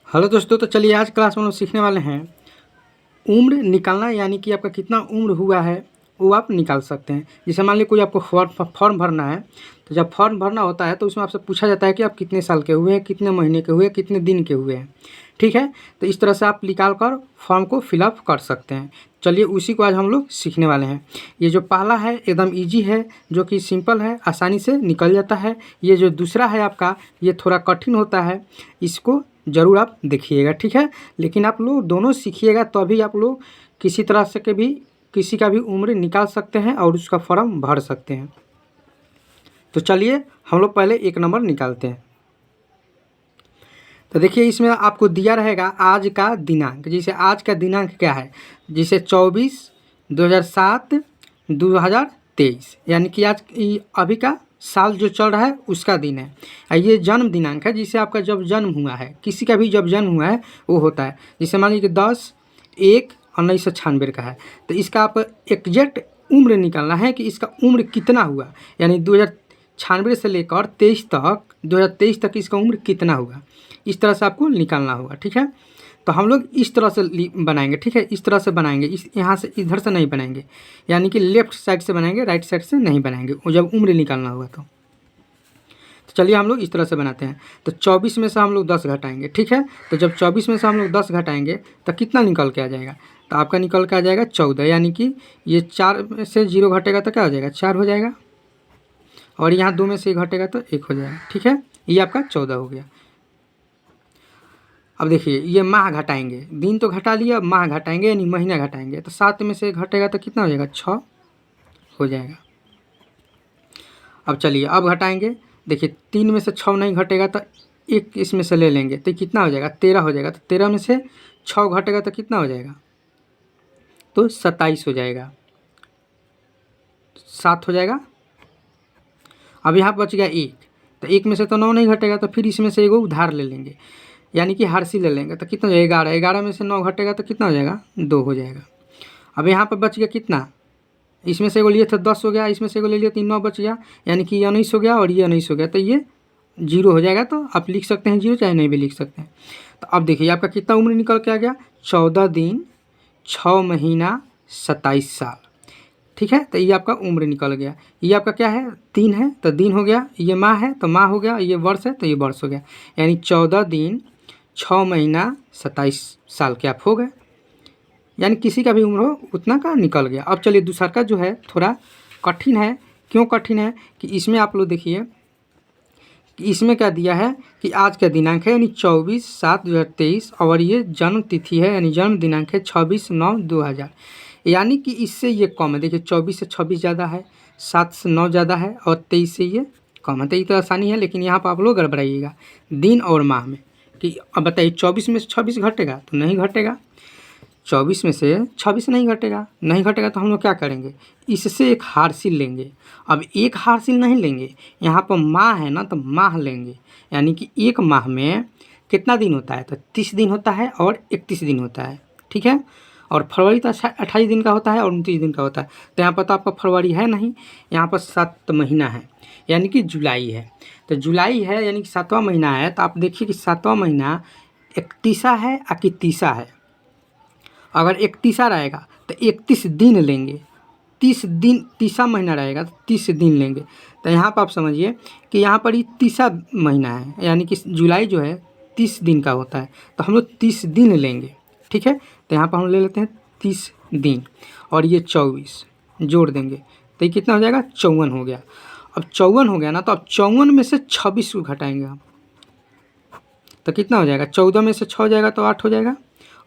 Hello दोस्तों, तो चलिए आज क्लास में हम लोग सीखने वाले हैं उम्र निकालना, यानी कि आपका कितना उम्र हुआ है वो आप निकाल सकते हैं। जैसे मान लीजिए कोई आपको फॉर्म भरना है, तो जब फॉर्म भरना होता है तो उसमें आपसे पूछा जाता है कि आप कितने साल के हुए हैं, कितने महीने के हुए, कितने दिन के हुए हैं। ठीक है, तो इस तरह से आप निकाल कर फॉर्म को फिलअप कर सकते हैं। चलिए उसी को आज हम लोग सीखने वाले हैं। ये जो पहला है एकदम ईजी है, जो कि सिंपल है, आसानी से निकल जाता है। ये जो दूसरा है आपका, ये थोड़ा कठिन होता है, इसको ज़रूर आप देखिएगा। ठीक है, लेकिन आप लोग दोनों सीखिएगा तभी आप लोग किसी तरह से के भी किसी का भी उम्र निकाल सकते हैं और उसका फॉर्म भर सकते हैं। तो चलिए हम लोग पहले एक नंबर निकालते हैं। तो देखिए इसमें आपको दिया रहेगा आज का दिनांक। जैसे आज का दिनांक क्या है, जैसे 24/2007/2023, यानी कि आज अभी का साल जो चल रहा है उसका दिन है। और ये जन्म दिनांक है, जिसे आपका जब जन्म हुआ है, किसी का भी जब जन्म हुआ है वो होता है। जैसे मान लीजिए 10/1/1996 का है, तो इसका आप एग्जैक्ट उम्र निकालना है कि इसका उम्र कितना हुआ, यानी 2096 से लेकर 2023 तक इसका उम्र कितना हुआ। इस तरह से आपको निकालना होगा। ठीक है, तो हम लोग इस तरह से बनाएंगे। ठीक है, इस तरह से बनाएंगे, इस यहाँ से इधर से नहीं बनाएंगे, यानी कि लेफ्ट साइड से बनाएंगे, राइट साइड से नहीं बनाएंगे वो जब उम्र निकालना होगा तो चलिए हम लोग इस तरह से बनाते हैं। तो 24 में से हम लोग 10 घटाएंगे। ठीक है, तो जब 24 में से हम लोग 10 घटाएंगे तो कितना निकल के आ जाएगा, तो आपका निकल के आ जाएगा 14, यानी कि ये 4 में से 0 घटेगा तो क्या हो जाएगा, 4 हो जाएगा, और यहाँ 2 में से घटेगा तो 1 हो जाएगा। ठीक है, ये आपका 14 हो गया। अब देखिए ये माह घटाएंगे, दिन तो घटा लिया, अब माह घटाएंगे यानी महीना घटाएंगे, तो 7 में से घटेगा तो कितना हो जाएगा, 6 हो जाएगा। अब चलिए अब घटाएंगे, देखिए 3 में से 6 नहीं घटेगा तो 1 इसमें से ले लेंगे तो कितना हो जाएगा, 13 हो जाएगा। तो 13 में से 6 घटेगा तो कितना हो जाएगा, तो 27 हो जाएगा, 7 हो जाएगा। अब यहाँ बच गया 1, तो 1 में से तो 9 नहीं घटेगा, तो फिर इसमें से एगो उधार ले लेंगे, यानी कि हर्षी ले लेंगे, तो कितना हो जाएगा, 11। 11 में से 9 घटेगा तो कितना हो जाएगा, 2 हो जाएगा। अब यहाँ पर बच गया कितना, इसमें से एगो लिए थे 10 हो गया, इसमें से एगो ले लिए 3, 9 बच गया, यानी कि ये 19 हो गया और ये 19 हो गया, तो ये 0 हो जाएगा। तो आप लिख सकते हैं 0, चाहे नहीं भी लिख सकते हैं। तो अब देखिए आपका कितना उम्र निकल के आ गया, 14 दिन 6 महीना 27 साल। ठीक है, तो ये आपका उम्र निकल गया। ये आपका क्या है, दिन है तो दिन हो गया, ये माह है तो माह हो गया, ये वर्ष है तो ये वर्ष हो गया, यानी 14 दिन 6 महीना 27 साल के आप हो गए, यानी किसी का भी उम्र हो उतना का निकल गया। अब चलिए दूसरा का जो है थोड़ा कठिन है। क्यों कठिन है कि इसमें आप लोग देखिए कि इसमें क्या दिया है कि आज का दिनांक है यानी 24/7/2023, और ये जन्म तिथि है यानी जन्म दिनांक है 26/9/2000, यानी कि इससे ये कम है। देखिए 24 से 26 ज़्यादा है, 7 से 9 ज़्यादा है और 23 से ये कम है। तो ये तो आसानी है, लेकिन यहाँ पर आप लोग गड़बड़ाइएगा दिन और माह में कि अब बताइए 24 में से 26 घटेगा तो नहीं घटेगा, 24 में से 26 नहीं घटेगा, नहीं घटेगा तो हम लोग क्या करेंगे, इससे एक हार्सिल लेंगे। अब एक हार्सिल नहीं लेंगे, यहाँ पर माह है ना, तो माह लेंगे, यानी कि एक माह में कितना दिन होता है, तो 30 दिन होता है और 31 दिन होता है। ठीक है, और फरवरी तो 28 दिन का होता है और 29 दिन का होता है। तो यहाँ पर तो आपका फरवरी है नहीं, यहाँ पर 7 महीना है यानी कि जुलाई है। तो जुलाई है यानी कि 7वां महीना है, तो आप देखिए कि 7वां महीना 31 है या कि 30 है। अगर 31 रहेगा तो 31 दिन लेंगे, 30 दिन 30 महीना रहेगा तो 30 दिन लेंगे। तो यहाँ पर आप समझिए कि यहाँ पर ये 30 महीना है, यानी कि जुलाई जो है 30 दिन का होता है, तो हम लोग 30 दिन लेंगे। ठीक है, तो यहाँ पर हम ले लेते हैं 30 दिन और ये 24 जोड़ देंगे तो ये कितना हो जाएगा, 54 हो गया। अब 54 हो गया ना, तो अब 54 में से 26 को घटाएंगे हम, तो कितना हो जाएगा, 14 में से 6 हो जाएगा तो 8 हो जाएगा,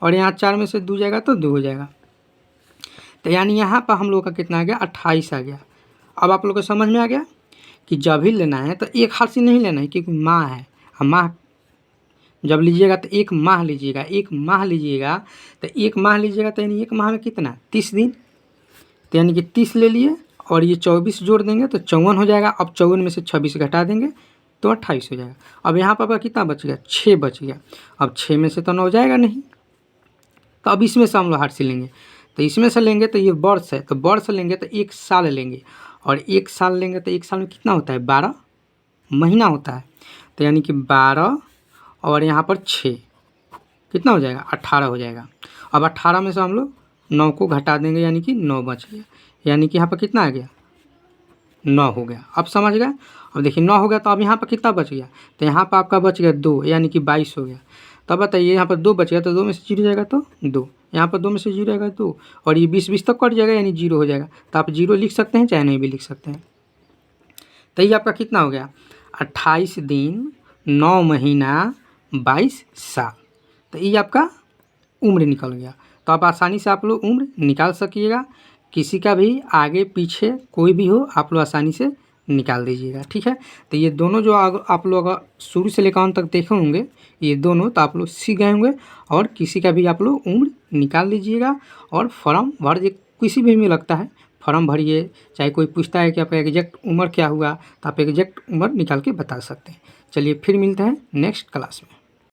और यहाँ 4 में से 2 जाएगा तो 2 हो जाएगा। तो यानी यहाँ पर हम लोग का कितना आ गया, 28 आ गया। अब आप लोग को समझ में आ गया कि जब ही लेना है तो एक हाथ से नहीं लेना है, क्योंकि माह है। हम माह जब लीजिएगा तो एक माह लीजिएगा, एक माह लीजिएगा तो एक माह लीजिएगा, तो यानी एक माह में कितना, 30 दिन, तो यानी कि 30 ले लिए और ये 24 जोड़ देंगे तो 54 हो जाएगा। अब 54 में से 26 घटा देंगे तो 28 हो जाएगा। अब यहाँ पर कितना बच गया, 6 बच गया। अब 6 में से तो 9 जाएगा नहीं, तो अब इसमें से हम लोग हाथ से लेंगे, तो इसमें से लेंगे तो ये वर्ष है, तो वर्ष लेंगे तो 1 साल लेंगे, और 1 साल लेंगे तो 1 साल में कितना होता है, 12 महीना होता है। तो यानी कि 12 और यहाँ पर 6, कितना हो जाएगा 18 हो जाएगा। अब 18 में से हम लोग 9 को घटा देंगे यानी कि 9 बच गया, यानी कि यहाँ पर कितना आ गया 9 हो गया। अब समझ गए। अब देखिए 9 हो गया तो अब यहाँ पर कितना बच गया, तो यहाँ पर आपका बच गया 2 यानी कि 22 हो गया। तब बताइए यहाँ पर 2 बच गया तो 2 में से 0 जाएगा तो 2, यहाँ पर 2 में से 0 जाएगा 2 और ये 20 तक कट जाएगा यानी 0 हो जाएगा। तो आप 0 लिख सकते हैं चाहे नहीं भी लिख सकते हैं। तो ये आपका कितना हो गया 28 दिन 9 महीना 22 साल। तो ये आपका उम्र निकल गया। तो आप आसानी से आप लोग उम्र निकाल सकिएगा, किसी का भी आगे पीछे कोई भी हो आप लोग आसानी से निकाल दीजिएगा, ठीक है। तो ये दोनों जो आप लोग अगर शुरू से लेकर अंत तक देखे होंगे ये दोनों, तो आप लोग सीख गए होंगे। और किसी का भी आप लोग उम्र निकाल लीजिएगा और फॉर्म भर दे, किसी भी में लगता है फॉर्म भरिए। चाहे कोई पूछता है कि आपका एग्जैक्ट उम्र क्या हुआ तो आप एग्जैक्ट उम्र निकाल के बता सकते हैं। चलिए फिर मिलते हैं नेक्स्ट क्लास में।